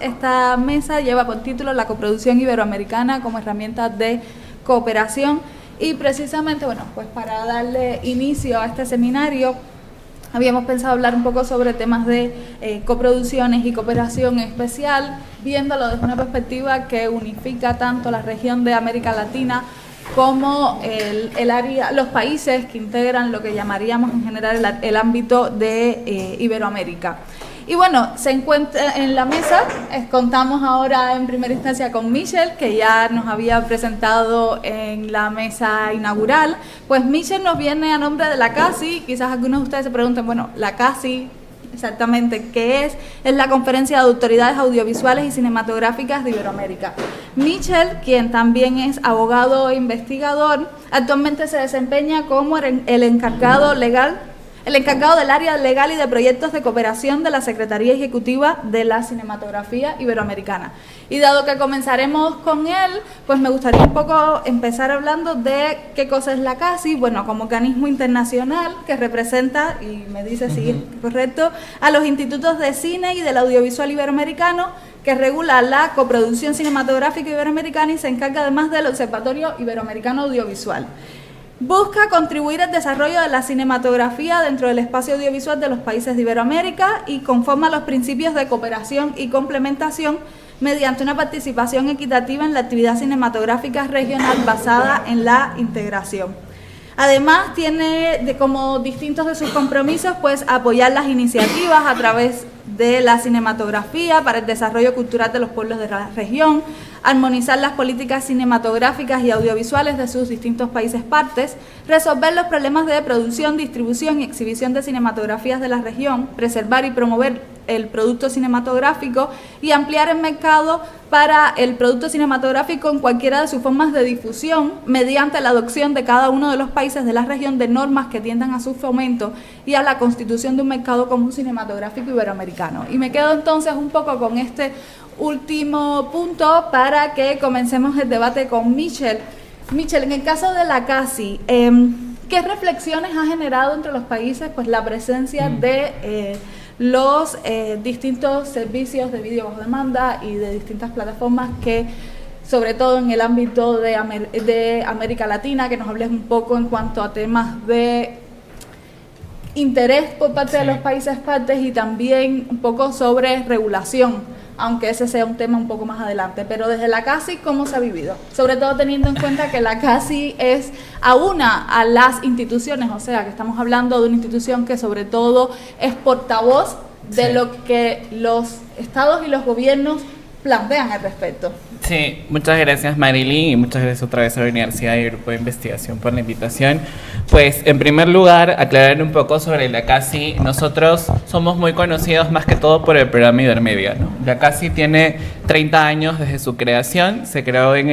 esta mesa lleva por título La coproducción iberoamericana como herramienta de cooperación y precisamente, bueno, pues para darle inicio a este seminario habíamos pensado hablar un poco sobre temas de coproducciones y cooperación en especial, viéndolo desde una perspectiva que unifica tanto la región de América Latina como el área, los países que integran lo que llamaríamos en general el ámbito de Iberoamérica. Y bueno, se encuentra en la mesa, contamos ahora en primera instancia con Michel, que ya nos había presentado en la mesa inaugural. Pues Michel nos viene a nombre de la CACI, quizás algunos de ustedes se pregunten, bueno, la CACI, exactamente, ¿qué es? Es la Conferencia de Autoridades Audiovisuales y Cinematográficas de Iberoamérica. Michel, quien también es abogado e investigador, actualmente se desempeña como el encargado del área legal y de proyectos de cooperación de la Secretaría Ejecutiva de la Cinematografía Iberoamericana. Y dado que comenzaremos con él, pues me gustaría un poco empezar hablando de qué cosa es la CACI, bueno, como organismo internacional que representa, y me dice si es correcto, a los institutos de cine y del audiovisual iberoamericano, que regula la coproducción cinematográfica iberoamericana y se encarga además del Observatorio Iberoamericano Audiovisual. Busca contribuir al desarrollo de la cinematografía dentro del espacio audiovisual de los países de Iberoamérica y conforma los principios de cooperación y complementación mediante una participación equitativa en la actividad cinematográfica regional basada en la integración. Además, tiene como distintos de sus compromisos, pues apoyar las iniciativas a través de la cinematografía para el desarrollo cultural de los pueblos de la región, armonizar las políticas cinematográficas y audiovisuales de sus distintos países partes, resolver los problemas de producción, distribución y exhibición de cinematografías de la región, preservar y promover el producto cinematográfico y ampliar el mercado para el producto cinematográfico en cualquiera de sus formas de difusión mediante la adopción de cada uno de los países de la región de normas que tiendan a su fomento y a la constitución de un mercado común cinematográfico iberoamericano. Y me quedo entonces un poco con este último punto para que comencemos el debate con Michel. Michel, en el caso de la CACI, ¿qué reflexiones ha generado entre los países pues la presencia de los distintos servicios de vídeo bajo demanda y de distintas plataformas que, sobre todo en el ámbito de América Latina, que nos hables un poco en cuanto a temas de interés por parte de los países partes y también un poco sobre regulación, aunque ese sea un tema un poco más adelante, pero desde la CACI, ¿cómo se ha vivido? Sobre todo teniendo en cuenta que la CACI es aúna a las instituciones, o sea, que estamos hablando de una institución que sobre todo es portavoz de lo que los estados y los gobiernos plantean al respecto. Sí, muchas gracias Marilyn y muchas gracias otra vez a la Universidad y Grupo de Investigación por la invitación. Pues en primer lugar, aclarar un poco sobre la CACI. Nosotros somos muy conocidos más que todo por el programa Ibermedia, ¿no? La CACI tiene 30 años desde su creación, se creó en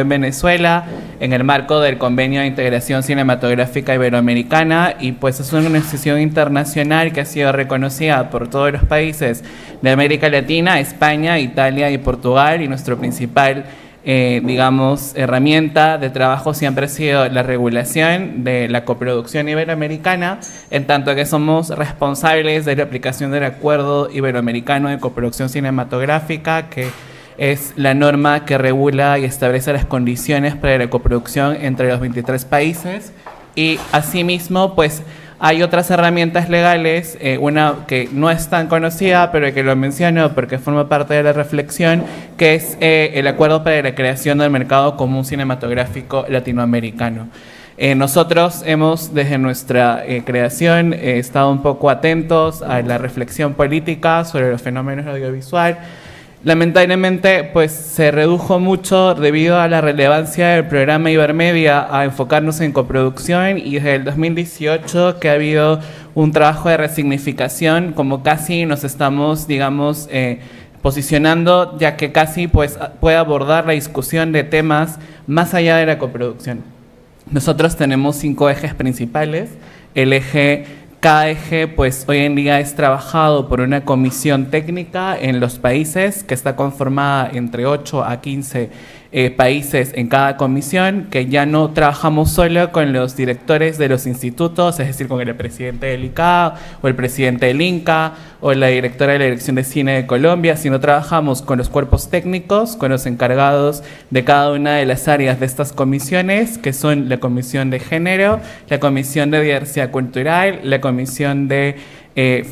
Venezuela en el marco del Convenio de Integración Cinematográfica Iberoamericana y pues es una institución internacional que ha sido reconocida por todos los países de América Latina, España, Italia y Portugal, y nuestro principal, herramienta de trabajo siempre ha sido la regulación de la coproducción iberoamericana, en tanto que somos responsables de la aplicación del Acuerdo Iberoamericano de Coproducción Cinematográfica, que es la norma que regula y establece las condiciones para la coproducción entre los 23 países, y asimismo, pues, hay otras herramientas legales, una que no es tan conocida, pero que lo menciono porque forma parte de la reflexión, que es el Acuerdo para la Creación del Mercado Común Cinematográfico Latinoamericano. Nosotros hemos, desde nuestra creación, estado un poco atentos a la reflexión política sobre los fenómenos audiovisual. Lamentablemente, pues se redujo mucho debido a la relevancia del programa Ibermedia a enfocarnos en coproducción, y desde el 2018 que ha habido un trabajo de resignificación, como CACI nos estamos, posicionando, ya que CACI pues puede abordar la discusión de temas más allá de la coproducción. Nosotros tenemos 5 ejes principales. Cada eje, pues, hoy en día es trabajado por una comisión técnica en los países que está conformada entre 8 a 15 países en cada comisión, que ya no trabajamos solo con los directores de los institutos, es decir, con el presidente del ICA o el presidente del INCA o la directora de la Dirección de Cine de Colombia, sino trabajamos con los cuerpos técnicos, con los encargados de cada una de las áreas de estas comisiones, que son la Comisión de Género, la Comisión de Diversidad Cultural, la Comisión de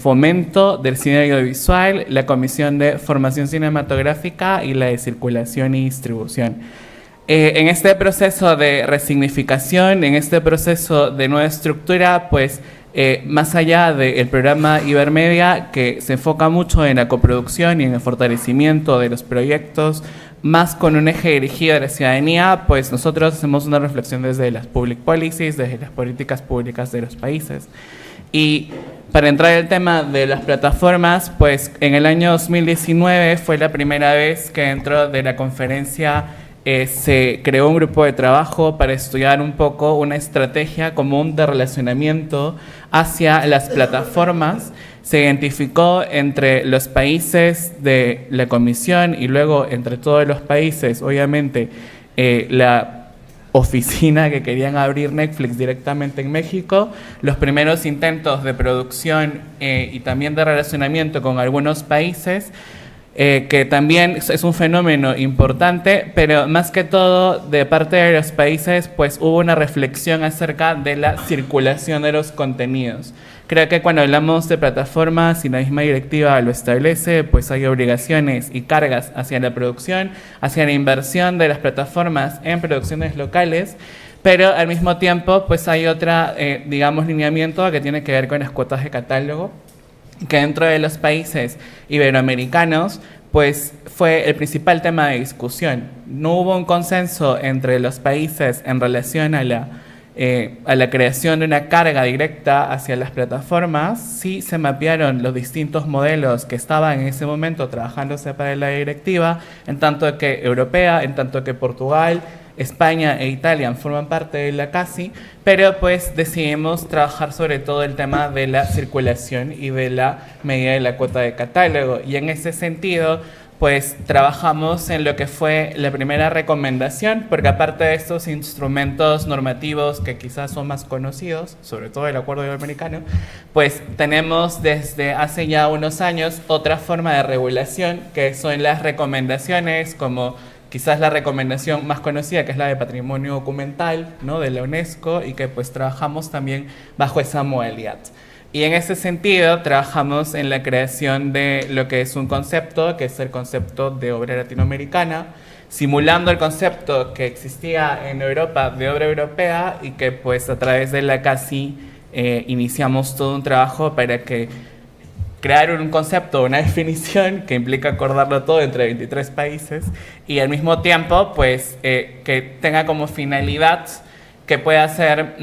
Fomento del Cine Audiovisual, la Comisión de Formación Cinematográfica y la de Circulación y Distribución. En este proceso de resignificación, en este proceso de nueva estructura, pues más allá del programa Ibermedia, que se enfoca mucho en la coproducción y en el fortalecimiento de los proyectos, más con un eje dirigido a la ciudadanía, pues nosotros hacemos una reflexión desde las public policies, desde las políticas públicas de los países. Y para entrar en el tema de las plataformas, pues en el año 2019 fue la primera vez que dentro de la conferencia se creó un grupo de trabajo para estudiar un poco una estrategia común de relacionamiento hacia las plataformas. Se identificó entre los países de la Comisión y luego entre todos los países, obviamente, la oficina que querían abrir Netflix directamente en México, los primeros intentos de producción y también de relacionamiento con algunos países, que también es un fenómeno importante, pero más que todo de parte de los países, pues hubo una reflexión acerca de la circulación de los contenidos. Creo que cuando hablamos de plataformas y la misma directiva lo establece, pues hay obligaciones y cargas hacia la producción, hacia la inversión de las plataformas en producciones locales, pero al mismo tiempo pues hay otra, digamos, lineamiento que tiene que ver con las cuotas de catálogo, que dentro de los países iberoamericanos pues fue el principal tema de discusión. No hubo un consenso entre los países en relación a la creación de una carga directa hacia las plataformas. Sí se mapearon los distintos modelos que estaban en ese momento trabajándose para la directiva, en tanto que europea, en tanto que Portugal, España e Italia forman parte de la CASI, pero pues decidimos trabajar sobre todo el tema de la circulación y de la medida de la cuota de catálogo. Y en ese sentido, pues trabajamos en lo que fue la primera recomendación, porque aparte de estos instrumentos normativos que quizás son más conocidos, sobre todo el Acuerdo Iberoamericano, pues tenemos desde hace ya unos años otra forma de regulación, que son las recomendaciones, como quizás la recomendación más conocida, que es la de patrimonio documental, ¿no?, de la UNESCO, y que pues trabajamos también bajo esa modalidad. Y en ese sentido trabajamos en la creación de lo que es un concepto, que es el concepto de obra latinoamericana, simulando el concepto que existía en Europa de obra europea, y que pues a través de la CASI iniciamos todo un trabajo para que crear un concepto, una definición que implica acordarlo todo entre 23 países y al mismo tiempo pues que tenga como finalidad que pueda ser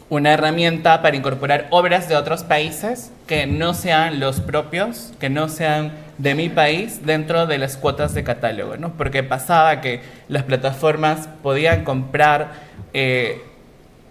una herramienta para incorporar obras de otros países que no sean los propios, que no sean de mi país dentro de las cuotas de catálogo, ¿no? Porque pasaba que las plataformas podían comprar,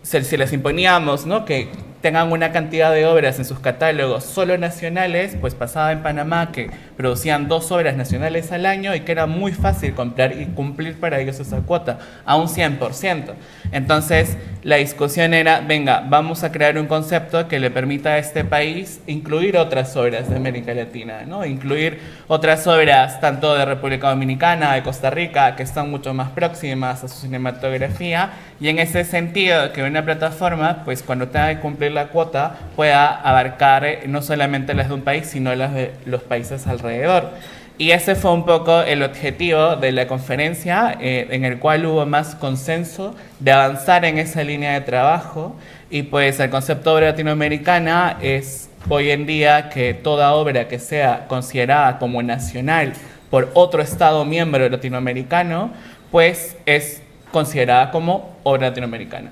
si les imponíamos, ¿no?, que tengan una cantidad de obras en sus catálogos solo nacionales, pues pasaba en Panamá que producían 2 obras nacionales al año y que era muy fácil comprar y cumplir para ellos esa cuota, a un 100%. Entonces, la discusión era, venga, vamos a crear un concepto que le permita a este país incluir otras obras de América Latina, ¿no? Incluir otras obras tanto de República Dominicana, de Costa Rica, que están mucho más próximas a su cinematografía, y en ese sentido, que una plataforma, pues cuando tenga que cumplir la cuota, pueda abarcar no solamente las de un país, sino las de los países alrededor. Y ese fue un poco el objetivo de la conferencia, en el cual hubo más consenso de avanzar en esa línea de trabajo. Y pues el concepto de obra latinoamericana es hoy en día que toda obra que sea considerada como nacional por otro Estado miembro latinoamericano, pues es considerada como obra latinoamericana.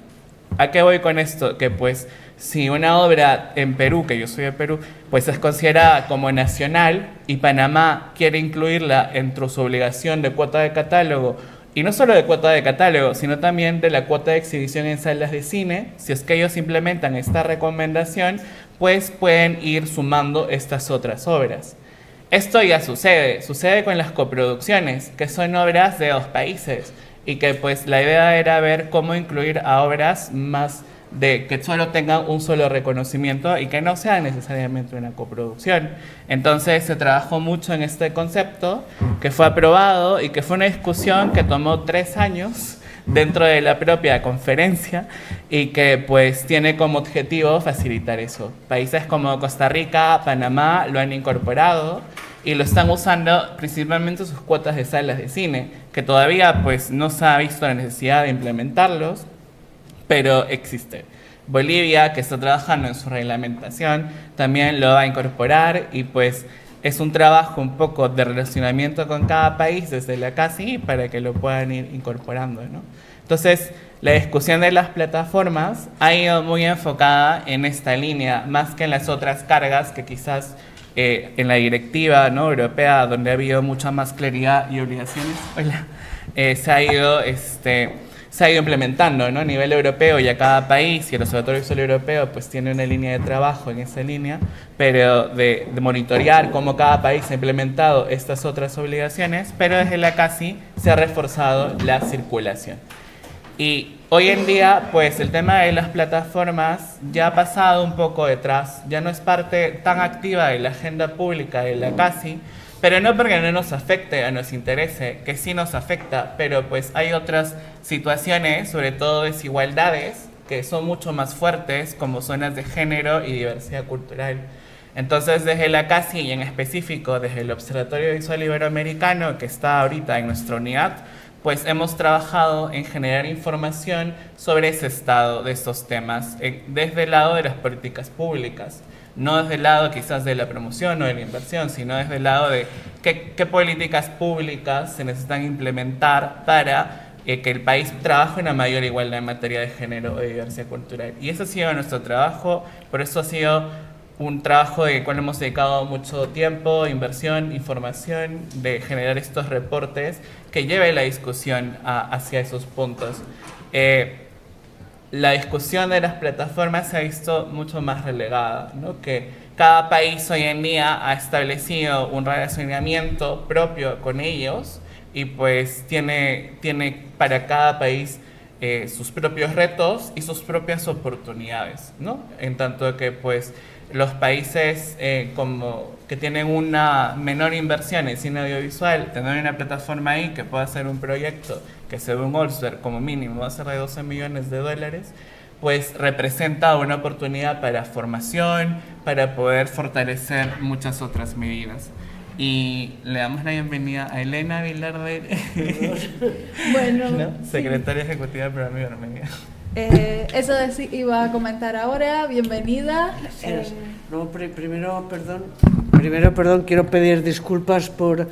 ¿A qué voy con esto? Que pues si una obra en Perú, que yo soy de Perú, pues es considerada como nacional y Panamá quiere incluirla entre su obligación de cuota de catálogo, y no solo de cuota de catálogo, sino también de la cuota de exhibición en salas de cine, si es que ellos implementan esta recomendación, pues pueden ir sumando estas otras obras. Esto ya sucede con las coproducciones, que son obras de dos países, y que pues la idea era ver cómo incluir a obras más de que solo tengan un solo reconocimiento y que no sea necesariamente una coproducción. Entonces se trabajó mucho en este concepto, que fue aprobado y que fue una discusión que tomó 3 años dentro de la propia conferencia y que pues tiene como objetivo facilitar eso. Países como Costa Rica, Panamá lo han incorporado y lo están usando principalmente sus cuotas de salas de cine, que todavía pues no se ha visto la necesidad de implementarlos, pero existe. Bolivia, que está trabajando en su reglamentación, también lo va a incorporar y pues es un trabajo un poco de relacionamiento con cada país desde la CACI para que lo puedan ir incorporando, ¿no? Entonces, la discusión de las plataformas ha ido muy enfocada en esta línea, más que en las otras cargas que quizás en la directiva, ¿no?, europea, donde ha habido mucha más claridad y obligaciones, se ha ido implementando, ¿no?, a nivel europeo, y a cada país, y el Observatorio Visual Europeo pues tiene una línea de trabajo en esa línea, pero de monitorear cómo cada país ha implementado estas otras obligaciones, pero desde la CACI se ha reforzado la circulación. Y hoy en día, pues el tema de las plataformas ya ha pasado un poco detrás, ya no es parte tan activa de la agenda pública de la CACI, pero no porque no nos afecte o nos interese, que sí nos afecta, pero pues hay otras situaciones, sobre todo desigualdades, que son mucho más fuertes, como zonas de género y diversidad cultural. Entonces, desde la CACI y en específico desde el Observatorio Visual Iberoamericano, que está ahorita en nuestra unidad, pues hemos trabajado en generar información sobre ese estado de estos temas, desde el lado de las políticas públicas. No desde el lado quizás de la promoción o de la inversión, sino desde el lado de qué políticas públicas se necesitan implementar para que el país trabaje en una mayor igualdad en materia de género o de diversidad cultural. Y ese ha sido nuestro trabajo, por eso ha sido un trabajo del cual hemos dedicado mucho tiempo, inversión, información, de generar estos reportes que lleve la discusión hacia esos puntos. La discusión de las plataformas se ha visto mucho más relegada, ¿no?, que cada país hoy en día ha establecido un relacionamiento propio con ellos y pues tiene para cada país sus propios retos y sus propias oportunidades, ¿no? En tanto que pues los países como que tienen una menor inversión en cine audiovisual, tener una plataforma ahí que pueda hacer un proyecto que según Olsberg como mínimo va a ser de $12 millones, pues representa una oportunidad para formación, para poder fortalecer muchas otras medidas. Y le damos la bienvenida a Elena Vilarde, Bueno, ¿no?, secretaria ejecutiva del Programa Iberoamérica. Eso iba a comentar ahora. Bienvenida. No, primero, perdón, quiero pedir disculpas por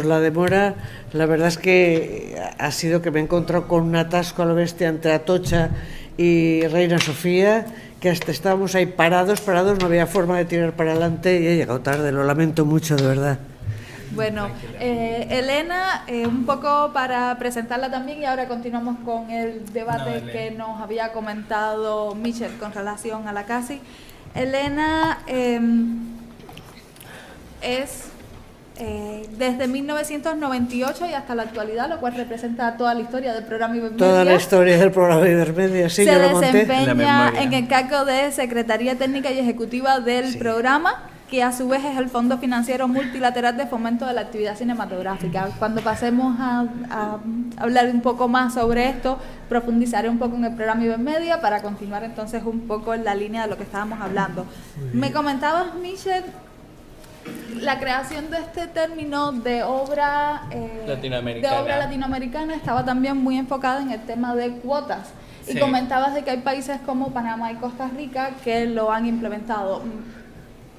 la demora. La verdad es que ha sido que me he encontrado con un atasco a lo bestia entre Atocha y Reina Sofía, que hasta estábamos ahí parados, no había forma de tirar para adelante y he llegado tarde, lo lamento mucho, de verdad. Bueno, Elena, un poco para presentarla también, y ahora continuamos con el debate que nos había comentado Michel con relación a la CACI. Elena es desde 1998 y hasta la actualidad, lo cual representa toda la historia del programa Ibermedia. Toda la historia del programa Ibermedia, sí, se yo lo monté. desempeña en el cargo de Secretaría Técnica y Ejecutiva del programa, que a su vez es el Fondo Financiero Multilateral de Fomento de la Actividad Cinematográfica. Cuando pasemos a hablar un poco más sobre esto, profundizaré un poco en el programa Ibermedia para continuar entonces un poco en la línea de lo que estábamos hablando. Me comentabas, Michel, la creación de este término de obra latinoamericana estaba también muy enfocada en el tema de cuotas. Y Sí. comentabas de que hay países como Panamá y Costa Rica que lo han implementado.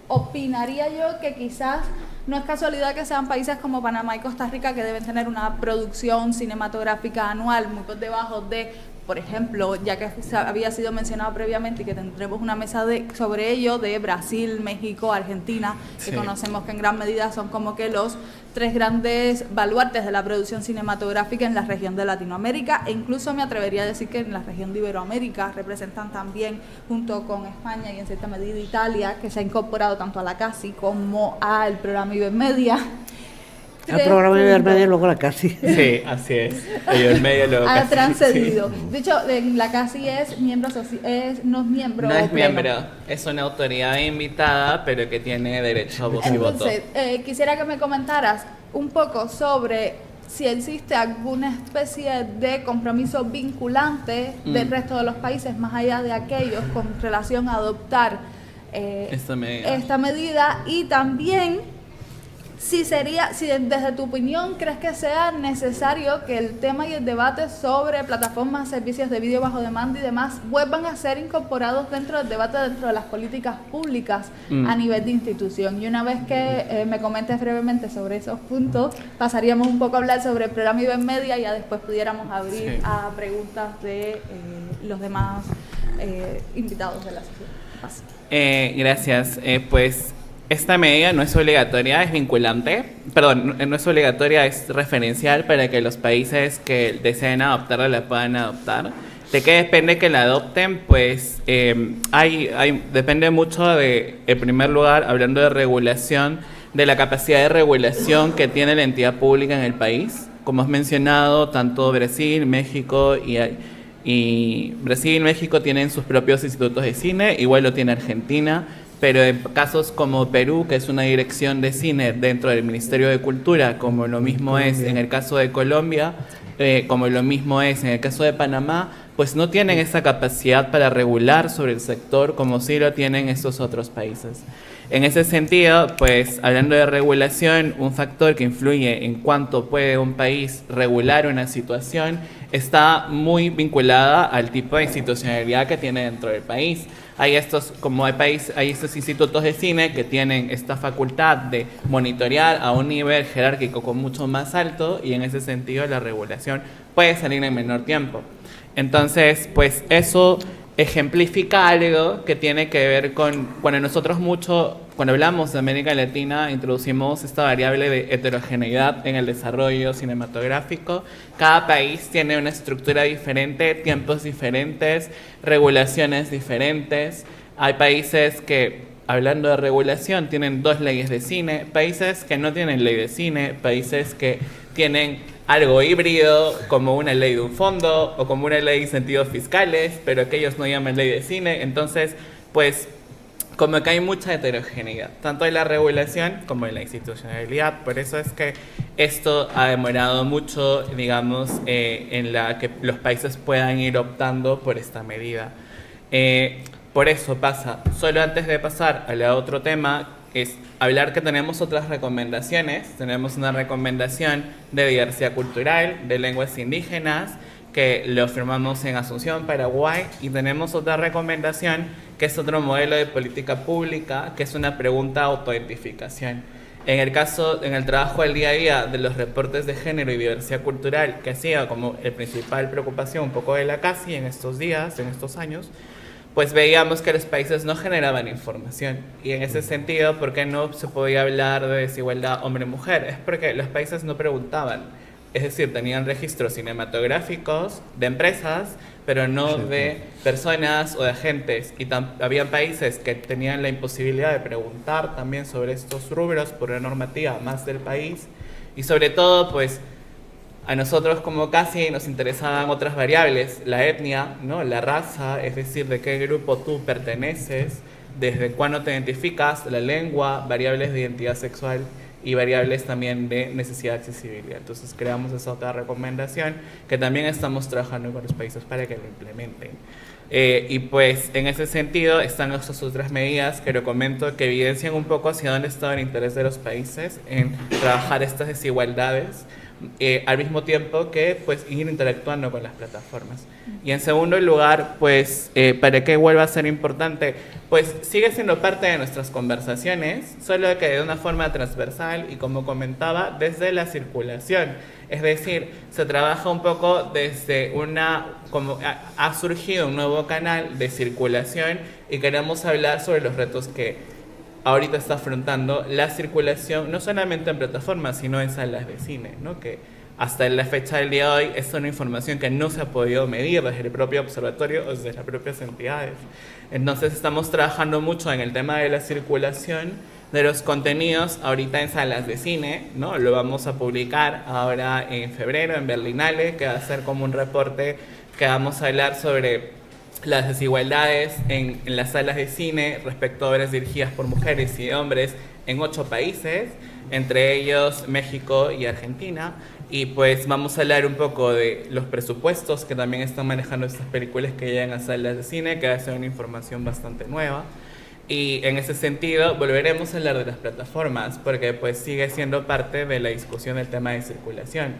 Opinaría yo que quizás no es casualidad que sean países como Panamá y Costa Rica que deben tener una producción cinematográfica anual muy por debajo de por ejemplo, ya que había sido mencionado previamente y que tendremos una mesa sobre ello, de Brasil, México, Argentina, que conocemos que en gran medida son como que los 3 grandes baluartes de la producción cinematográfica en la región de Latinoamérica, e incluso me atrevería a decir que en la región de Iberoamérica representan también, junto con España y en cierta medida Italia, que se ha incorporado tanto a la CASI como al programa Ibermedia. El programa Ibermedia y luego la CASI. Sí, así es. Ibermedia luego ha CASI, transcedido. sí. De hecho, la CASI es miembro, no es miembro. No es pleno. miembro, es una autoridad invitada, pero que tiene derecho a voz y voto. Entonces, quisiera que me comentaras un poco sobre si existe alguna especie de compromiso vinculante del resto de los países, más allá de aquellos con relación a adoptar esta medida, y también si desde tu opinión crees que sea necesario que el tema y el debate sobre plataformas, servicios de vídeo bajo demanda y demás vuelvan a ser incorporados dentro del debate, dentro de las políticas públicas a nivel de institución. Y una vez que me comentes brevemente sobre esos puntos, pasaríamos un poco a hablar sobre el programa Ibermedia y ya después pudiéramos abrir a preguntas de los demás invitados de la sesión. Gracias. Pues esta medida no es obligatoria, es vinculante. Perdón, no es obligatoria, es referencial para que los países que deseen adoptarla la puedan adoptar. ¿De qué depende que la adopten? Pues depende mucho de, en primer lugar, hablando de regulación, de la capacidad de regulación que tiene la entidad pública en el país. Como has mencionado, tanto Brasil, México y Brasil y México tienen sus propios institutos de cine, igual lo tiene Argentina. Pero en casos como Perú, que es una dirección de cine dentro del Ministerio de Cultura, como lo mismo es en el caso de Colombia, como lo mismo es en el caso de Panamá, pues no tienen esa capacidad para regular sobre el sector como sí lo tienen estos otros países. En ese sentido, pues hablando de regulación, un factor que influye en cuánto puede un país regular una situación está muy vinculada al tipo de institucionalidad que tiene dentro del país. Hay estos institutos de cine que tienen esta facultad de monitorear a un nivel jerárquico con mucho más alto, y en ese sentido la regulación puede salir en menor tiempo. Entonces, pues eso ejemplifica algo que tiene que ver con cuando hablamos de América Latina, introducimos esta variable de heterogeneidad en el desarrollo cinematográfico. Cada país tiene una estructura diferente, tiempos diferentes, regulaciones diferentes. Hay países que, hablando de regulación, tienen 2 leyes de cine, países que no tienen ley de cine, países que tienen algo híbrido, como una ley de un fondo o como una ley de incentivos fiscales, pero que ellos no llaman ley de cine. Entonces, pues, como que hay mucha heterogeneidad, tanto en la regulación como en la institucionalidad. Por eso es que esto ha demorado mucho, digamos, en la que los países puedan ir optando por esta medida. Por eso pasa, solo antes de pasar al otro tema, es hablar que tenemos otras recomendaciones. Tenemos una recomendación de diversidad cultural, de lenguas indígenas, que lo firmamos en Asunción, Paraguay, y tenemos otra recomendación que es otro modelo de política pública, que es una pregunta de autoidentificación. En el trabajo del día a día de los reportes de género y diversidad cultural, que ha sido como la principal preocupación un poco de la CASI en estos días, en estos años, pues veíamos que los países no generaban información. Y en ese sentido, ¿por qué no se podía hablar de desigualdad hombre-mujer? Es porque los países no preguntaban. Es decir, tenían registros cinematográficos de empresas, pero no de personas o de agentes. Y había países que tenían la imposibilidad de preguntar también sobre estos rubros por la normativa más del país. Y sobre todo, pues, a nosotros como CASI nos interesaban otras variables, la etnia, ¿no? La raza, es decir, de qué grupo tú perteneces, desde cuándo te identificas, la lengua, variables de identidad sexual y variables también de necesidad de accesibilidad. Entonces creamos esa otra recomendación que también estamos trabajando con los países para que lo implementen. Y pues en ese sentido están estas otras medidas que lo comento, que evidencian un poco hacia dónde está el interés de los países en trabajar estas desigualdades. al mismo tiempo que pues ir interactuando con las plataformas. Y en segundo lugar, pues para que vuelva a ser importante, pues sigue siendo parte de nuestras conversaciones, solo que de una forma transversal y, como comentaba, desde la circulación. Es decir, se trabaja un poco desde como ha surgido un nuevo canal de circulación y queremos hablar sobre los retos que ahorita está afrontando la circulación, no solamente en plataformas, sino en salas de cine, ¿no? Que hasta la fecha del día de hoy es una información que no se ha podido medir desde el propio observatorio o desde las propias entidades. Entonces estamos trabajando mucho en el tema de la circulación de los contenidos ahorita en salas de cine, ¿no? Lo vamos a publicar ahora en febrero en Berlinale, que va a ser como un reporte que vamos a hablar sobre las desigualdades en las salas de cine respecto a obras dirigidas por mujeres y hombres en 8 países, entre ellos México y Argentina. Y pues vamos a hablar un poco de los presupuestos que también están manejando estas películas que llegan a salas de cine, que va a ser una información bastante nueva. Y en ese sentido volveremos a hablar de las plataformas, porque pues sigue siendo parte de la discusión del tema de circulación.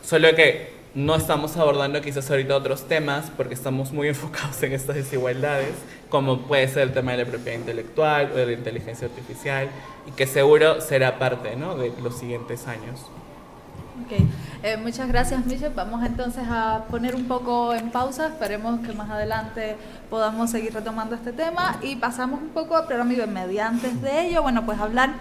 Solo que no estamos abordando quizás ahorita otros temas, porque estamos muy enfocados en estas desigualdades, como puede ser el tema de la propiedad intelectual o de la inteligencia artificial, y que seguro será parte, ¿no?, de los siguientes años. Okay. Muchas gracias, Michelle. Vamos entonces a poner un poco en pausa. Esperemos que más adelante podamos seguir retomando este tema y pasamos un poco al programa Ibermedia. Antes de ello, bueno, pues hablar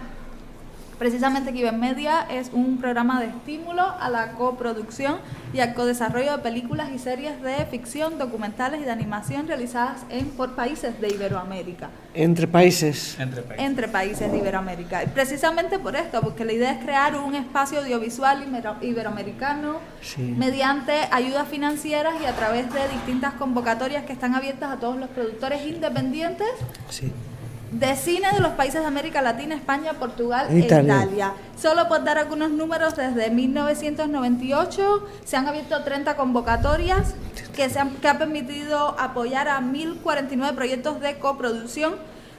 precisamente que Ibermedia es un programa de estímulo a la coproducción y al codesarrollo de películas y series de ficción, documentales y de animación realizadas por países de Iberoamérica. Entre países. Entre países de Iberoamérica. Y precisamente por esto, porque la idea es crear un espacio audiovisual iberoamericano, sí, mediante ayudas financieras y a través de distintas convocatorias que están abiertas a todos los productores independientes, sí, de cine de los países de América Latina, España, Portugal e Italia. Solo por dar algunos números, desde 1998 se han abierto 30 convocatorias que ha permitido apoyar a 1.049 proyectos de coproducción,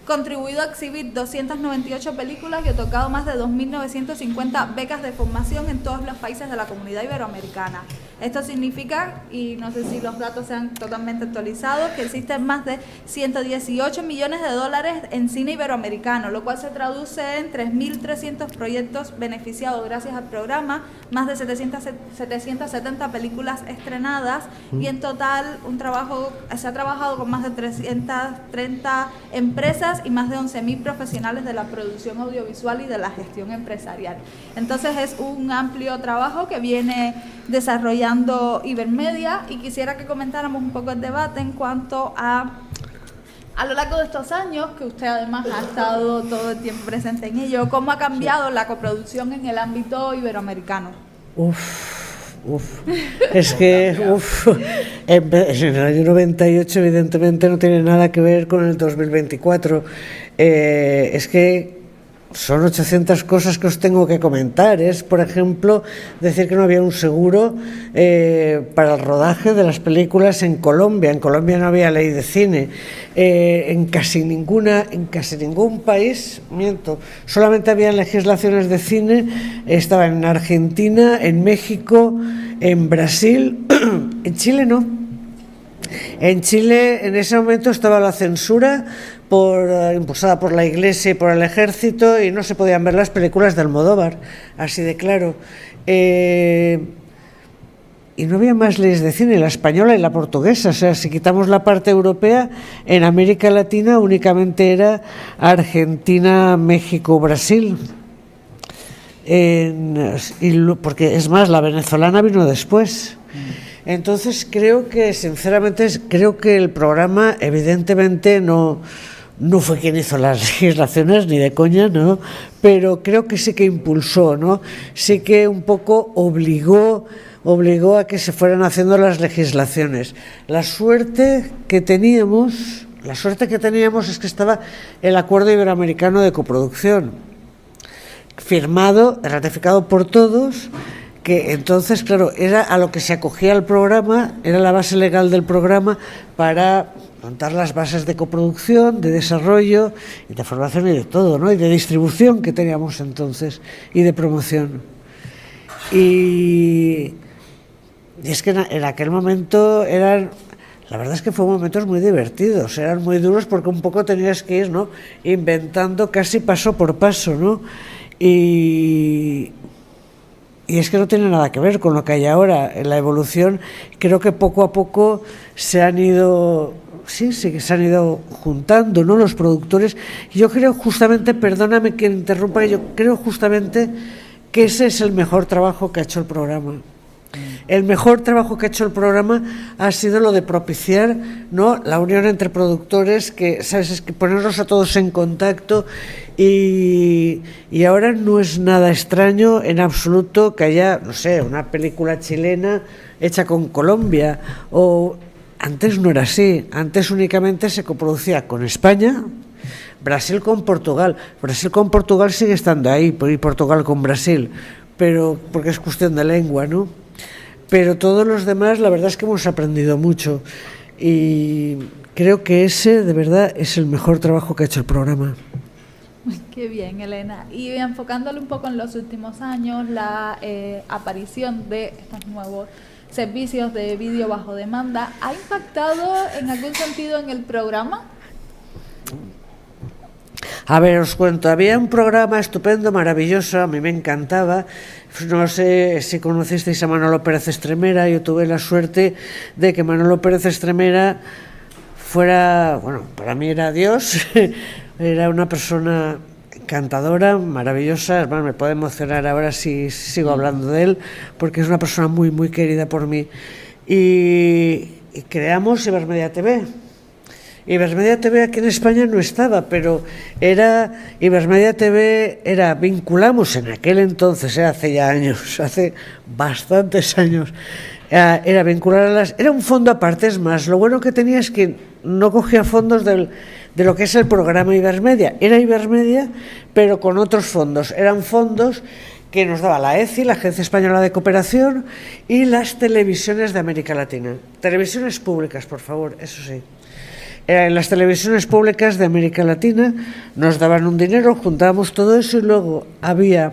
contribuido a exhibir 298 películas y otorgado más de 2.950 becas de formación en todos los países de la comunidad iberoamericana. Esto significa, y no sé si los datos sean totalmente actualizados, que existen más de 118 millones de dólares en cine iberoamericano, lo cual se traduce en 3.300 proyectos beneficiados gracias al programa, más de 770 películas estrenadas y en total se ha trabajado con más de 330 empresas y más de 11.000 profesionales de la producción audiovisual y de la gestión empresarial. Entonces es un amplio trabajo que viene desarrollando Ibermedia, y quisiera que comentáramos un poco el debate en cuanto a lo largo de estos años, que usted además ha estado todo el tiempo presente en ello, cómo ha cambiado la coproducción en el ámbito iberoamericano. Es que en el año 98 evidentemente no tiene nada que ver con el 2024. Es que son 800 cosas que os tengo que comentar. Es, por ejemplo, decir que no había un seguro para el rodaje de las películas en Colombia. En Colombia no había ley de cine. En casi ningún país, miento, solamente había legislaciones de cine. Estaba en Argentina, en México, en Brasil, en Chile no. En Chile en ese momento estaba la censura impulsada por la Iglesia y por el Ejército, y no se podían ver las películas de Almodóvar, así de claro. Y no había más leyes de cine, la española y la portuguesa. O sea, si quitamos la parte europea, en América Latina únicamente era Argentina, México, Brasil. Porque es más, la venezolana vino después. Entonces sinceramente creo que el programa evidentemente no fue quien hizo las legislaciones, ni de coña, ¿no? Pero creo que sí que impulsó, ¿no? Sí que un poco obligó a que se fueran haciendo las legislaciones. La suerte que teníamos es que estaba el Acuerdo Iberoamericano de Coproducción, firmado, ratificado por todos, que entonces, claro, era a lo que se acogía el programa, era la base legal del programa para montar las bases de coproducción, de desarrollo, y de formación y de todo, ¿no? Y de distribución que teníamos entonces, y de promoción. Y es que en aquel momento la verdad es que fueron momentos muy divertidos, eran muy duros porque un poco tenías que ir, ¿no?, inventando casi paso por paso, ¿no? Y es que no tiene nada que ver con lo que hay ahora. En la evolución creo que poco a poco se han ido juntando, ¿no?, los productores. Yo creo justamente, perdóname que interrumpa, yo creo justamente que ese es el mejor trabajo que ha hecho el programa. El mejor trabajo que ha hecho el programa ha sido lo de propiciar, ¿no?, la unión entre productores, que, ¿sabes?, es que ponernos a todos en contacto, y ahora no es nada extraño en absoluto que haya, no sé, una película chilena hecha con Colombia, o antes no era así, antes únicamente se coproducía con España, Brasil con Portugal sigue estando ahí, y Portugal con Brasil, pero porque es cuestión de lengua, ¿no? Pero todos los demás, la verdad es que hemos aprendido mucho, y creo que ese, de verdad, es el mejor trabajo que ha hecho el programa. Qué bien, Elena. Y enfocándole un poco en los últimos años, la aparición de estos nuevos servicios de vídeo bajo demanda, ¿ha impactado en algún sentido en el programa? A ver, os cuento, había un programa estupendo, maravilloso, a mí me encantaba. No sé si conocisteis a Manolo Pérez Estremera. Yo tuve la suerte de que Manolo Pérez Estremera fuera, bueno, para mí era Dios, era una persona encantadora, maravillosa. Además, me puede emocionar ahora si sigo hablando de él, porque es una persona muy, muy querida por mí. Y creamos Ibermedia TV. Ibermedia TV aquí en España no estaba, pero Ibermedia TV vinculamos en aquel entonces, hace ya años, hace bastantes años, era vincular era un fondo aparte. Es más, lo bueno que tenía es que no cogía fondos de lo que es el programa Ibermedia, era Ibermedia, pero con otros fondos, eran fondos que nos daba la ECI, la Agencia Española de Cooperación, y las televisiones de América Latina, televisiones públicas, por favor, eso sí. En las televisiones públicas de América Latina nos daban un dinero, juntábamos todo eso, y luego había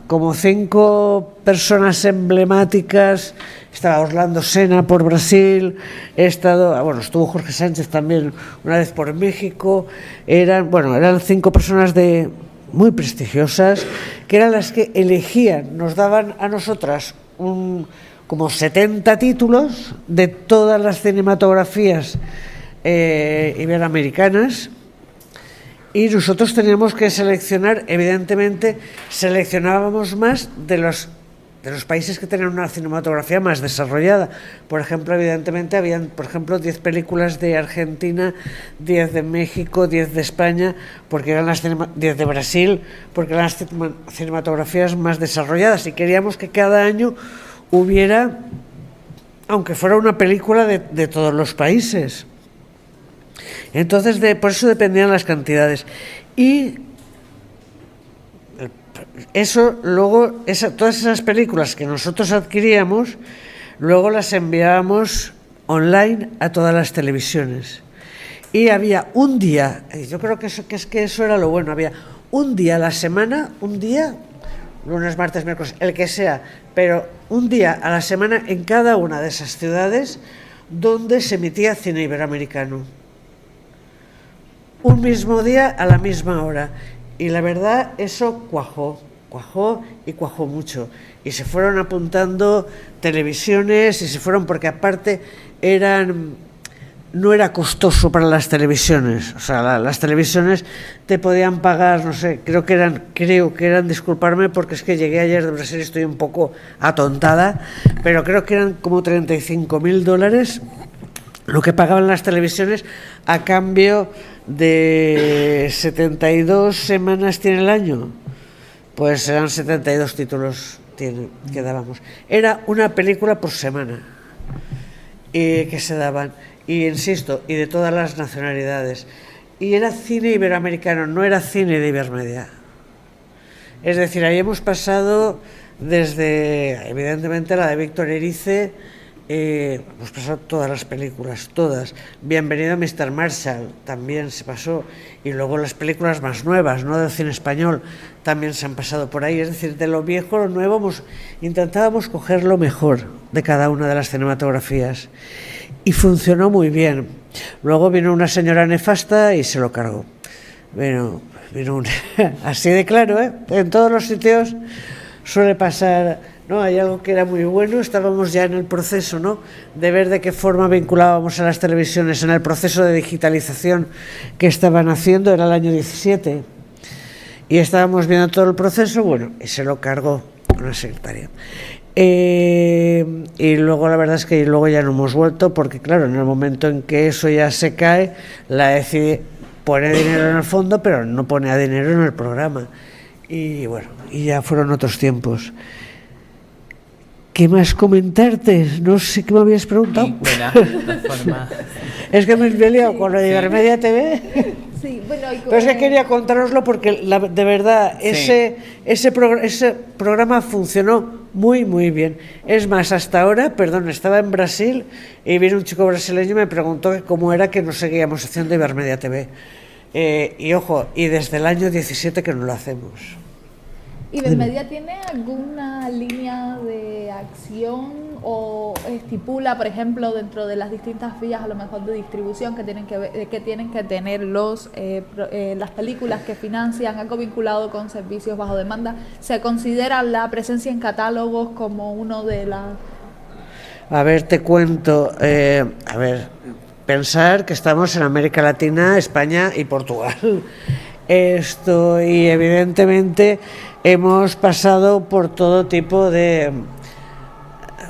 como 5 personas emblemáticas. Estaba Orlando Senna por Brasil, estuvo Jorge Sánchez también una vez por México. Eran 5 personas muy prestigiosas, que eran las que elegían, nos daban a nosotras como 70 títulos de todas las cinematografías iberoamericanas, y nosotros teníamos que seleccionar. Evidentemente seleccionábamos más de los países que tenían una cinematografía más desarrollada. Por ejemplo, evidentemente habían, 10 películas de Argentina, 10 de México, 10 de España, porque eran 10 de Brasil, porque eran las cinematografías más desarrolladas, y queríamos que cada año hubiera, aunque fuera una película de todos los países. Entonces, por eso dependían las cantidades. Y eso, luego, todas esas películas que nosotros adquiríamos, luego las enviábamos online a todas las televisiones. Y había un día, yo creo que eso era lo bueno, había un día a la semana, lunes, martes, miércoles, el que sea, pero un día a la semana en cada una de esas ciudades donde se emitía cine iberoamericano. Un mismo día a la misma hora. Y la verdad, eso cuajó mucho. Y se fueron apuntando televisiones, porque aparte no era costoso para las televisiones. O sea, las televisiones te podían pagar, no sé, creo que eran, disculparme porque es que llegué ayer de Brasil y estoy un poco atontada, pero creo que eran como $35.000 lo que pagaban las televisiones a cambio de 72 semanas tiene el año. Pues eran 72 títulos que dábamos. Era una película por semana que se daban. Y insisto, y de todas las nacionalidades. Y era cine iberoamericano, no era cine de Ibermedia. Es decir, ahí hemos pasado desde, evidentemente, la de Víctor Erice, Hemos pasado todas las películas, todas. Bienvenido a Mr. Marshall también se pasó. Y luego las películas más nuevas, ¿no?, del cine español, también se han pasado por ahí. Es decir, de lo viejo a lo nuevo intentábamos coger lo mejor de cada una de las cinematografías. Y funcionó muy bien. Luego vino una señora nefasta y se lo cargó. Vino así de claro, ¿eh? En todos los sitios suele pasar... ¿no? Hay algo que era muy bueno, estábamos ya en el proceso, ¿no?, de ver de qué forma vinculábamos a las televisiones en el proceso de digitalización que estaban haciendo, era el año 17, y estábamos viendo todo el proceso, bueno, y se lo cargó una secretaria. Y luego la verdad es que luego ya no hemos vuelto, porque claro, en el momento en que eso ya se cae, la ECI pone dinero en el fondo, pero no pone dinero en el programa. Y bueno, y ya fueron otros tiempos. ¿Qué más comentarte? No sé qué me habías preguntado. Es que me he liado con lo de Ibermedia TV. Sí, bueno, Pero es que quería contároslo porque de verdad ese programa funcionó muy, muy bien. Es más, hasta ahora, estaba en Brasil y vino un chico brasileño y me preguntó que cómo era que no seguíamos haciendo Ibermedia TV. Y ojo, y desde el año 17 que no lo hacemos. ¿Ibermedia tiene alguna línea de acción o estipula, por ejemplo, dentro de las distintas vías a lo mejor de distribución que tienen que tener las películas que financian, algo vinculado con servicios bajo demanda? ¿Se considera la presencia en catálogos como uno de las...? A ver, te cuento. Pensar que estamos en América Latina, España y Portugal. Y evidentemente hemos pasado por todo tipo de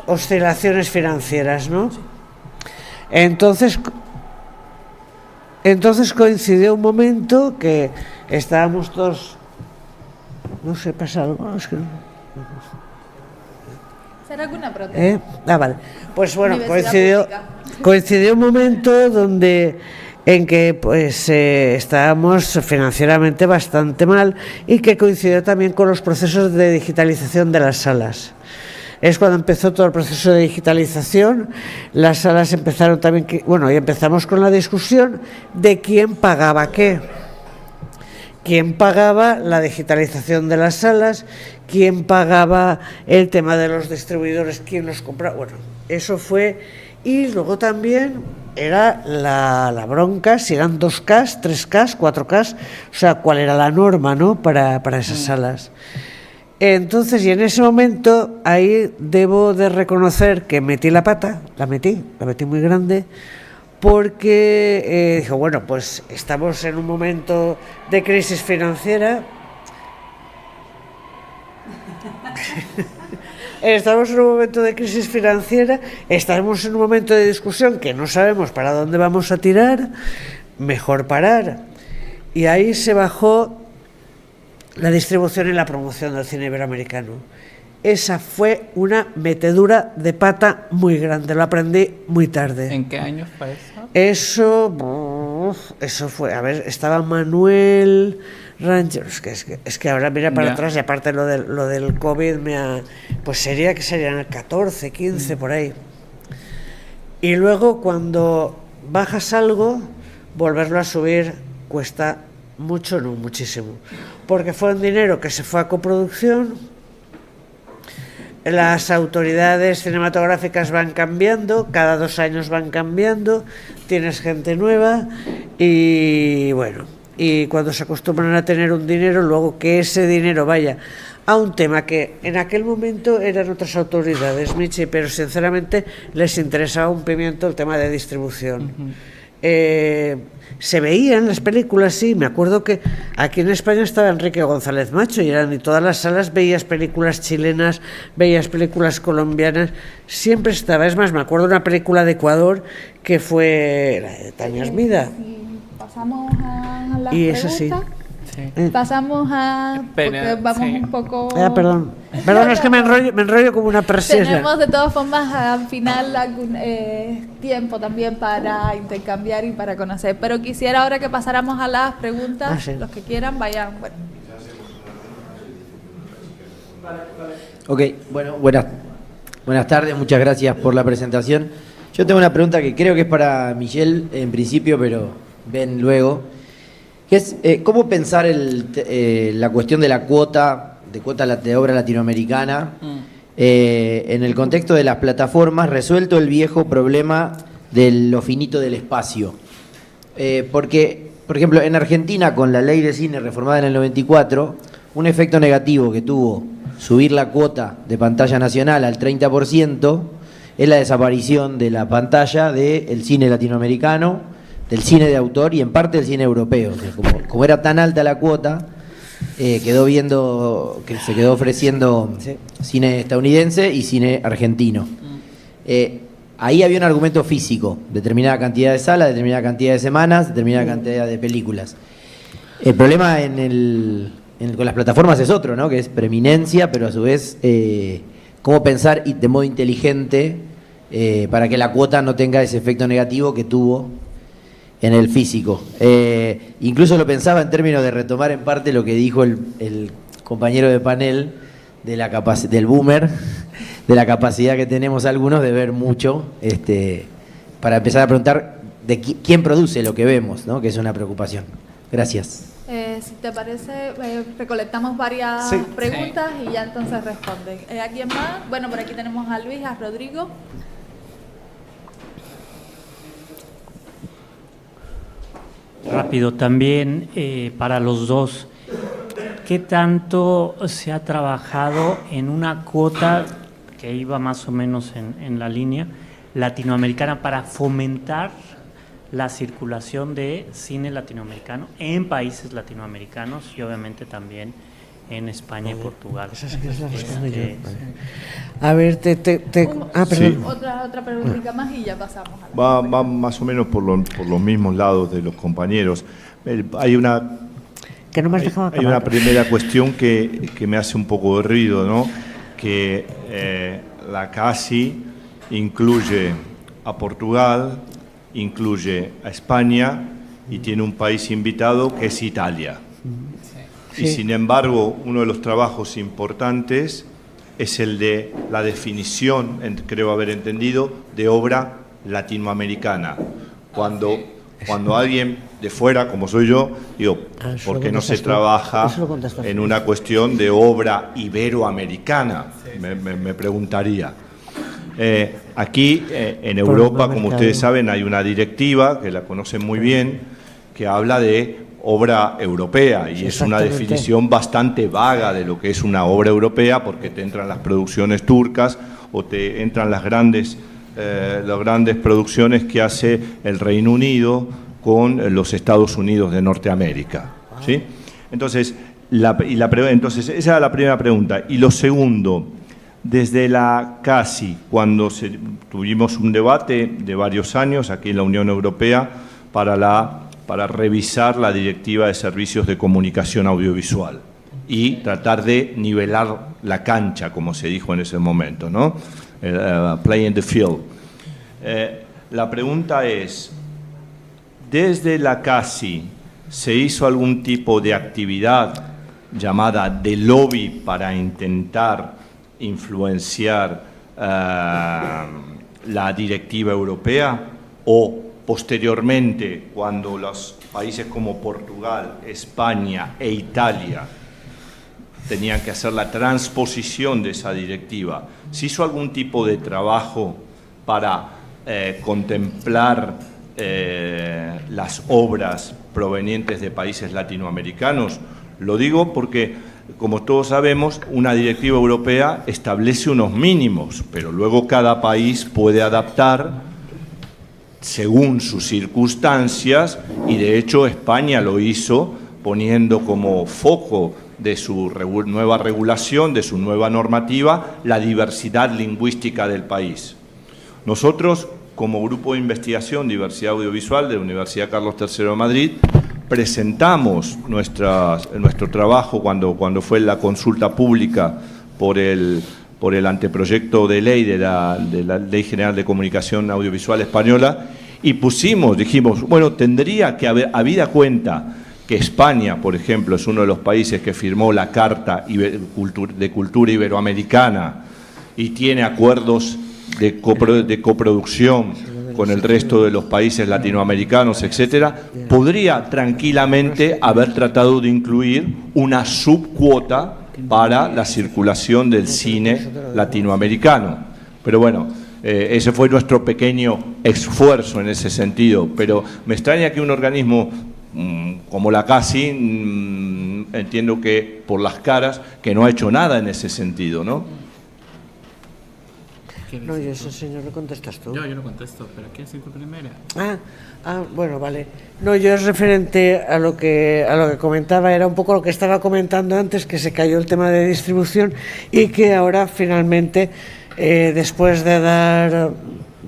oscilaciones financieras, ¿no? Entonces coincidió un momento que estábamos todos... No sé, pasa algo, es que no... ¿Será alguna protesta? Vale. Pues bueno, Universidad coincidió un momento en que pues estábamos financieramente bastante mal y que coincidió también con los procesos de digitalización de las salas. Es cuando empezó todo el proceso de digitalización, las salas empezaron también, y empezamos con la discusión de quién pagaba qué. ¿Quién pagaba la digitalización de las salas? ¿Quién pagaba el tema de los distribuidores? ¿Quién los compraba? Bueno, eso fue... Y luego también era la bronca, si eran 2K, 3K, 4K, o sea, cuál era la norma, ¿no?, para esas salas. Entonces, y en ese momento, ahí debo de reconocer que metí la pata, la metí muy grande, porque dijo, bueno, pues estamos en un momento de crisis financiera. Estamos en un momento de crisis financiera, estamos en un momento de discusión que no sabemos para dónde vamos a tirar, mejor parar. Y ahí se bajó la distribución y la promoción del cine iberoamericano. Esa fue una metedura de pata muy grande, lo aprendí muy tarde. ¿En qué año fue eso? Eso fue, estaba Manuel Rangers, es que ahora mira para atrás, y aparte lo del COVID pues serían el 14, 15 por ahí. Y luego cuando bajas algo, volverlo a subir cuesta mucho, no muchísimo, porque fue un dinero que se fue a coproducción. Las autoridades cinematográficas van cambiando, cada 2 años van cambiando, tienes gente nueva y bueno, y cuando se acostumbran a tener un dinero, luego que ese dinero vaya a un tema que en aquel momento eran otras autoridades, Michi, pero sinceramente les interesaba un pimiento el tema de distribución. Se veían las películas, sí, me acuerdo que aquí en España estaba Enrique González Macho y todas las salas veías películas chilenas, veías películas colombianas, siempre estaba. Es más, me acuerdo de una película de Ecuador que fue la de Tania Asmida. Pasamos a las y preguntas. Eso sí. Pasamos a... porque vamos un poco... Perdón, es que me enrollo como una persiana. Tenemos de todas formas al final algún tiempo también para intercambiar y para conocer. Pero quisiera ahora que pasáramos a las preguntas, los que quieran vayan. Bueno. Ok, bueno, buenas. Buenas tardes, muchas gracias por la presentación. Yo tengo una pregunta que creo que es para Michelle en principio, pero ven luego, que es ¿cómo pensar la cuestión de la cuota de obra latinoamericana en el contexto de las plataformas, resuelto el viejo problema de lo finito del espacio? Porque, por ejemplo, en Argentina, con la ley de cine reformada en el 94, un efecto negativo que tuvo subir la cuota de pantalla nacional al 30% es la desaparición de la pantalla del cine latinoamericano, del cine de autor y en parte del cine europeo. O sea, como era tan alta la cuota, se quedó ofreciendo cine estadounidense y cine argentino. Ahí había un argumento físico, determinada cantidad de salas, determinada cantidad de semanas, determinada cantidad de películas. El problema con las plataformas es otro, ¿no? Que es preeminencia, pero a su vez cómo pensar de modo inteligente para que la cuota no tenga ese efecto negativo que tuvo en el físico. Incluso lo pensaba en términos de retomar en parte lo que dijo el compañero de panel del boomer, de la capacidad que tenemos algunos de ver mucho, para empezar a preguntar de quién produce lo que vemos, ¿no? Que es una preocupación. Gracias. Si te parece, recolectamos varias preguntas y ya entonces responden. ¿A quién más? Bueno, por aquí tenemos a Luis, a Rodrigo. Rápido también, para los dos, ¿qué tanto se ha trabajado en una cuota que iba más o menos en la línea latinoamericana para fomentar la circulación de cine latinoamericano en países latinoamericanos y obviamente también en España y Portugal? Esa sí que es la respuesta yo. A ver, perdón. Sí. Otra preguntita más y ya pasamos a la Va más o menos por los mismos lados de los compañeros. Hay una Que no me has dejado hay una acabar. primera cuestión que me hace un poco de ruido, ¿no? Que la CASI incluye a Portugal, incluye a España y tiene un país invitado que es Italia. Y sin embargo, uno de los trabajos importantes es el de la definición, creo haber entendido, de obra latinoamericana. Cuando alguien de fuera, como soy yo, digo, ¿por qué no se trabaja en una cuestión de obra iberoamericana? Me preguntaría. Aquí en Europa, como ustedes saben, hay una directiva, que la conocen muy bien, que habla de obra europea y es una definición bastante vaga de lo que es una obra europea, porque te entran las producciones turcas o te entran las grandes producciones que hace el Reino Unido con los Estados Unidos de Norteamérica, ¿sí? Entonces, entonces, esa es la primera pregunta. Y lo segundo, desde la CASI, cuando tuvimos un debate de varios años aquí en la Unión Europea para revisar la Directiva de Servicios de Comunicación Audiovisual y tratar de nivelar la cancha, como se dijo en ese momento, ¿no? Play in the field. La pregunta es, ¿desde la CASI se hizo algún tipo de actividad llamada de lobby para intentar influenciar la directiva europea? ¿O posteriormente, cuando los países como Portugal, España e Italia tenían que hacer la transposición de esa directiva, se hizo algún tipo de trabajo para contemplar las obras provenientes de países latinoamericanos? Lo digo porque, como todos sabemos, una directiva europea establece unos mínimos, pero luego cada país puede adaptar según sus circunstancias, y de hecho España lo hizo poniendo como foco de su nueva regulación, de su nueva normativa, la diversidad lingüística del país. Nosotros, como Grupo de Investigación Diversidad Audiovisual de la Universidad Carlos III de Madrid, presentamos nuestro trabajo cuando fue la consulta pública por el anteproyecto de ley de la Ley General de Comunicación Audiovisual Española, y dijimos, bueno, tendría que haber, habida cuenta que España, por ejemplo, es uno de los países que firmó la Carta de Cultura Iberoamericana, y tiene acuerdos de coproducción con el resto de los países latinoamericanos, etcétera, podría tranquilamente haber tratado de incluir una subcuota para la circulación del cine latinoamericano. Pero bueno, ese fue nuestro pequeño esfuerzo en ese sentido. Pero me extraña que un organismo como la CASI, entiendo que por las caras, que no ha hecho nada en ese sentido, ¿no? No, y eso, señor, lo contestas tú. Yo lo contesto, pero ¿quién es tu primera? Bueno, vale. No, yo es referente a lo que comentaba, era un poco lo que estaba comentando antes, que se cayó el tema de distribución y que ahora finalmente, después de dar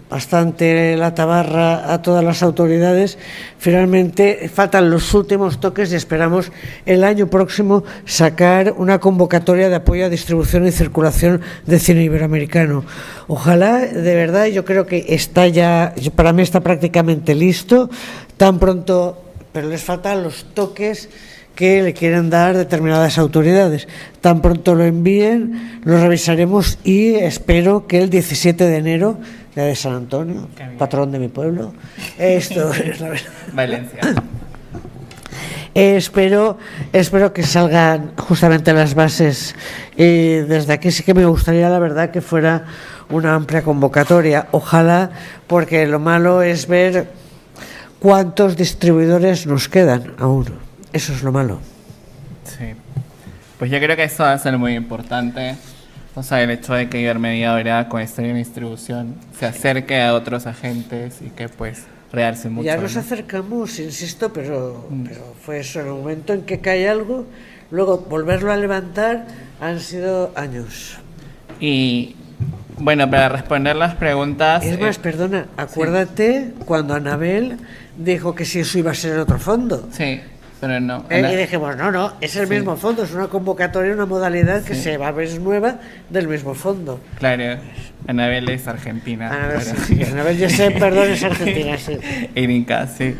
bastante la tabarra a todas las autoridades, finalmente faltan los últimos toques y esperamos el año próximo sacar una convocatoria de apoyo a distribución y circulación de cine iberoamericano. Ojalá, de verdad, yo creo que está ya, para mí está prácticamente listo, tan pronto, pero les faltan los toques que le quieren dar determinadas autoridades. Tan pronto lo envíen, lo revisaremos y espero que el 17 de enero, día de San Antonio, patrón de mi pueblo, esto es la verdad. Valencia. Espero que salgan justamente las bases. Desde aquí sí que me gustaría, la verdad, que fuera una amplia convocatoria. Ojalá, porque lo malo es ver cuántos distribuidores nos quedan aún. Eso es lo malo. Sí. Pues yo creo que eso va a ser muy importante. O sea, el hecho de que Ibermedia con esta distribución se acerque a otros agentes y que pues realce mucho. Ya nos acercamos, insisto, pero fue eso, en el momento en que cae algo, luego volverlo a levantar han sido años. Y bueno, para responder las preguntas... Es más, perdona, acuérdate cuando Anabel dijo que si eso iba a ser en otro fondo. Sí, pero no. Y dijimos, no, es el mismo fondo, es una convocatoria, una modalidad que se va a ver nueva del mismo fondo. Claro, Anabel es argentina. Anabel Josep, perdón, es argentina, sí. Irinca, sí.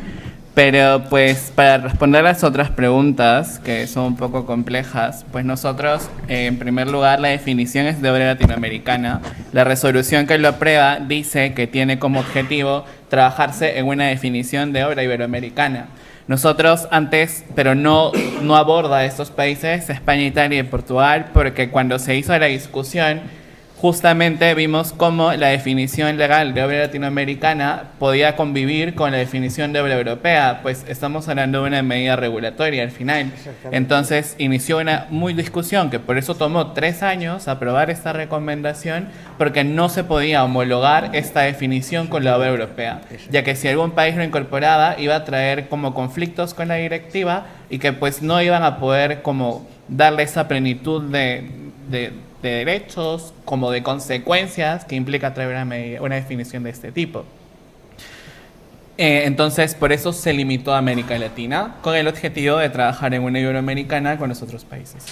Pero pues para responder las otras preguntas, que son un poco complejas, pues nosotros, en primer lugar, la definición es de obra latinoamericana. La resolución que lo aprueba dice que tiene como objetivo trabajarse en una definición de obra iberoamericana. Nosotros antes, pero no aborda a estos países, España, Italia y Portugal, porque cuando se hizo la discusión, justamente vimos cómo la definición legal de obra latinoamericana podía convivir con la definición de obra europea, pues estamos hablando de una medida regulatoria al final. Entonces inició una discusión que por eso tomó 3 años aprobar esta recomendación, porque no se podía homologar esta definición con la obra europea, ya que si algún país lo incorporaba iba a traer como conflictos con la directiva y que pues no iban a poder como darle esa plenitud de derechos como de consecuencias que implica traer una definición de este tipo. Entonces, por eso se limitó a América Latina con el objetivo de trabajar en una iberoamericana con los otros países.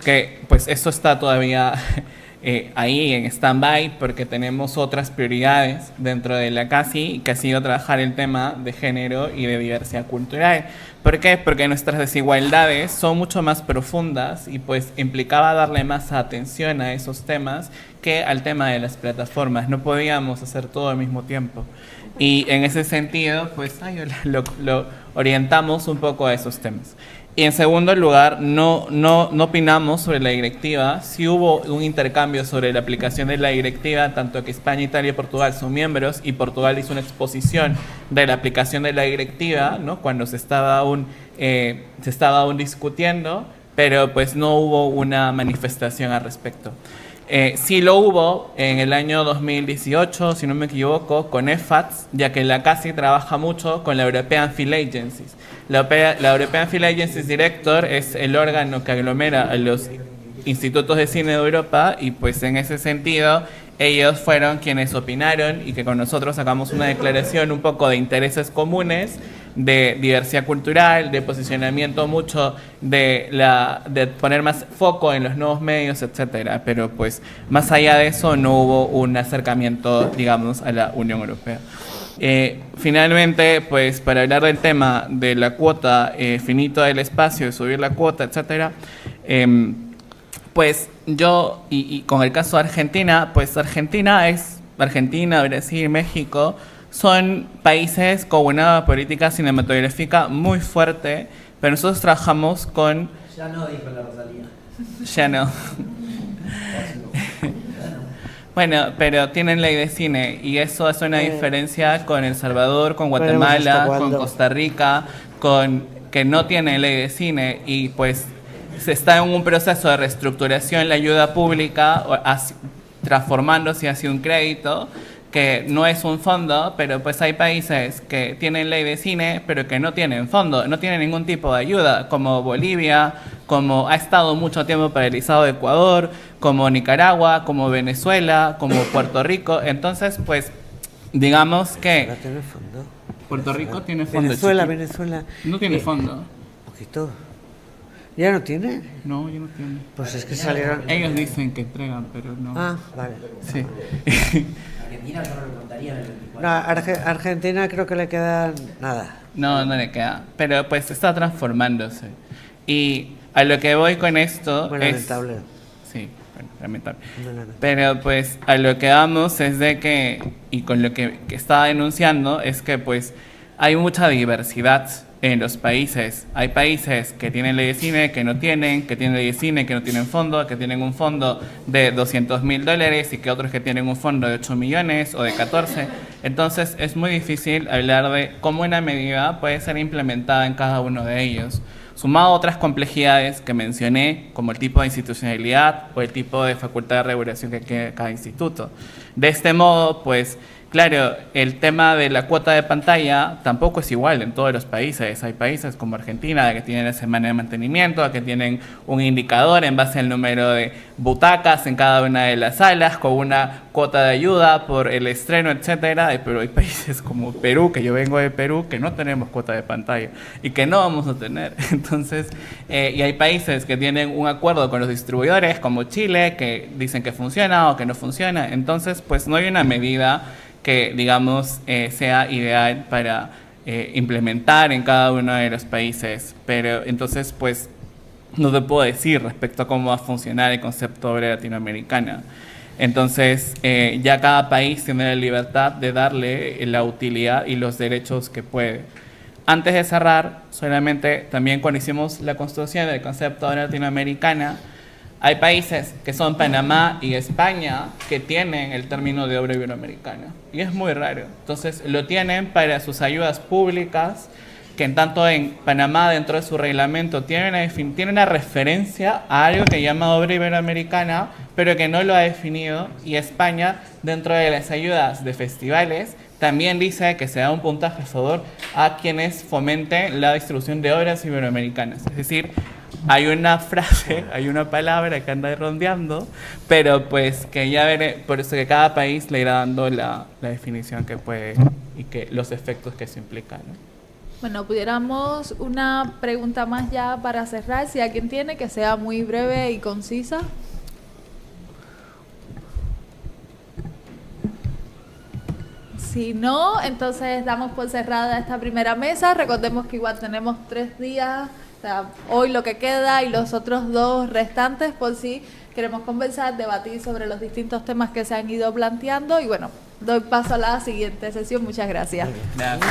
Que pues eso está todavía ahí en stand-by porque tenemos otras prioridades dentro de la CASI, que ha sido trabajar el tema de género y de diversidad cultural. ¿Por qué? Porque nuestras desigualdades son mucho más profundas y pues implicaba darle más atención a esos temas que al tema de las plataformas. No podíamos hacer todo al mismo tiempo. Y en ese sentido, pues lo orientamos un poco a esos temas. Y en segundo lugar, no opinamos sobre la directiva. Sí hubo un intercambio sobre la aplicación de la directiva, tanto que España, Italia y Portugal son miembros, y Portugal hizo una exposición de la aplicación de la directiva, ¿no? Cuando se estaba aún discutiendo, pero pues no hubo una manifestación al respecto. Sí lo hubo en el año 2018, si no me equivoco, con EFATS, ya que la CASI trabaja mucho con la European Film Agencies. La European Film Agencies Director es el órgano que aglomera a los institutos de cine de Europa y pues en ese sentido ellos fueron quienes opinaron y que con nosotros sacamos una declaración un poco de intereses comunes, de diversidad cultural, de posicionamiento mucho de poner más foco en los nuevos medios, etcétera. Pero pues más allá de eso no hubo un acercamiento, digamos, a la Unión Europea. Finalmente, pues para hablar del tema de la cuota finito del espacio, de subir la cuota, etcétera, pues yo, y con el caso de Argentina, pues Argentina, Brasil, México, son países con una política cinematográfica muy fuerte, pero nosotros trabajamos con... Ya no, dijo la Rosalía. Ya no. Bueno, pero tienen ley de cine y eso hace una diferencia con El Salvador, con Guatemala, con Costa Rica, con que no tienen ley de cine y pues se está en un proceso de reestructuración la ayuda pública, transformándose hacia un crédito que no es un fondo, pero pues hay países que tienen ley de cine, pero que no tienen fondo, no tienen ningún tipo de ayuda, como Bolivia, como ha estado mucho tiempo paralizado Ecuador, como Nicaragua, como Venezuela, como Puerto Rico. Entonces, pues, digamos que... ¿Tiene fondo? Puerto Rico tiene fondo. Venezuela. No tiene fondo. Un poquito. ¿Ya no tiene? No, ya no tiene. Pues es que salieron... Ellos dicen que entregan, pero no. Ah, vale. Sí. Argentina yo no lo contaría en el 24. No, Argentina creo que le queda nada. No, no le queda. Pero pues está transformándose. Y a lo que voy con esto Bueno, es... lamentable. Sí, bueno, lamentable. No. Pero pues a lo que vamos es de que, y con lo que estaba denunciando, es que pues hay mucha diversidad en los países. Hay países que tienen ley de cine, que no tienen, que tienen ley de cine, que no tienen fondo, que tienen un fondo de $200,000 y que otros que tienen un fondo de 8 millones o de 14. Entonces es muy difícil hablar de cómo una medida puede ser implementada en cada uno de ellos. Sumado a otras complejidades que mencioné, como el tipo de institucionalidad o el tipo de facultad de regulación que tiene cada instituto. De este modo, pues, claro, el tema de la cuota de pantalla tampoco es igual en todos los países. Hay países como Argentina que tienen la semana de mantenimiento, que tienen un indicador en base al número de butacas en cada una de las salas, con una cuota de ayuda por el estreno, etcétera. Pero hay países como Perú, que yo vengo de Perú, que no tenemos cuota de pantalla y que no vamos a tener. Entonces, y hay países que tienen un acuerdo con los distribuidores, como Chile, que dicen que funciona o que no funciona. Entonces, pues no hay una medida que, digamos, sea ideal para implementar en cada uno de los países. Pero entonces, pues, no te puedo decir respecto a cómo va a funcionar el concepto de obra latinoamericana. Entonces, ya cada país tiene la libertad de darle la utilidad y los derechos que puede. Antes de cerrar, solamente también cuando hicimos la construcción del concepto de obra latinoamericana, hay países que son Panamá y España que tienen el término de obra iberoamericana. Y es muy raro. Entonces lo tienen para sus ayudas públicas, que en tanto en Panamá dentro de su reglamento tiene una referencia a algo que llama obra iberoamericana, pero que no lo ha definido. Y España, dentro de las ayudas de festivales, también dice que se da un puntaje a favor a quienes fomenten la distribución de obras iberoamericanas. Es decir, hay una frase, hay una palabra que anda rondeando, pero pues que ya veré, por eso que cada país le irá dando la definición que puede y que los efectos que se implican, ¿no? Bueno, pudiéramos una pregunta más ya para cerrar, si alguien tiene, que sea muy breve y concisa. Si no, entonces damos por cerrada esta primera mesa. Recordemos que igual tenemos 3 días, o sea, hoy lo que queda y los otros 2 restantes, por si queremos conversar, debatir sobre los distintos temas que se han ido planteando. Y bueno, doy paso a la siguiente sesión. Muchas gracias. Gracias.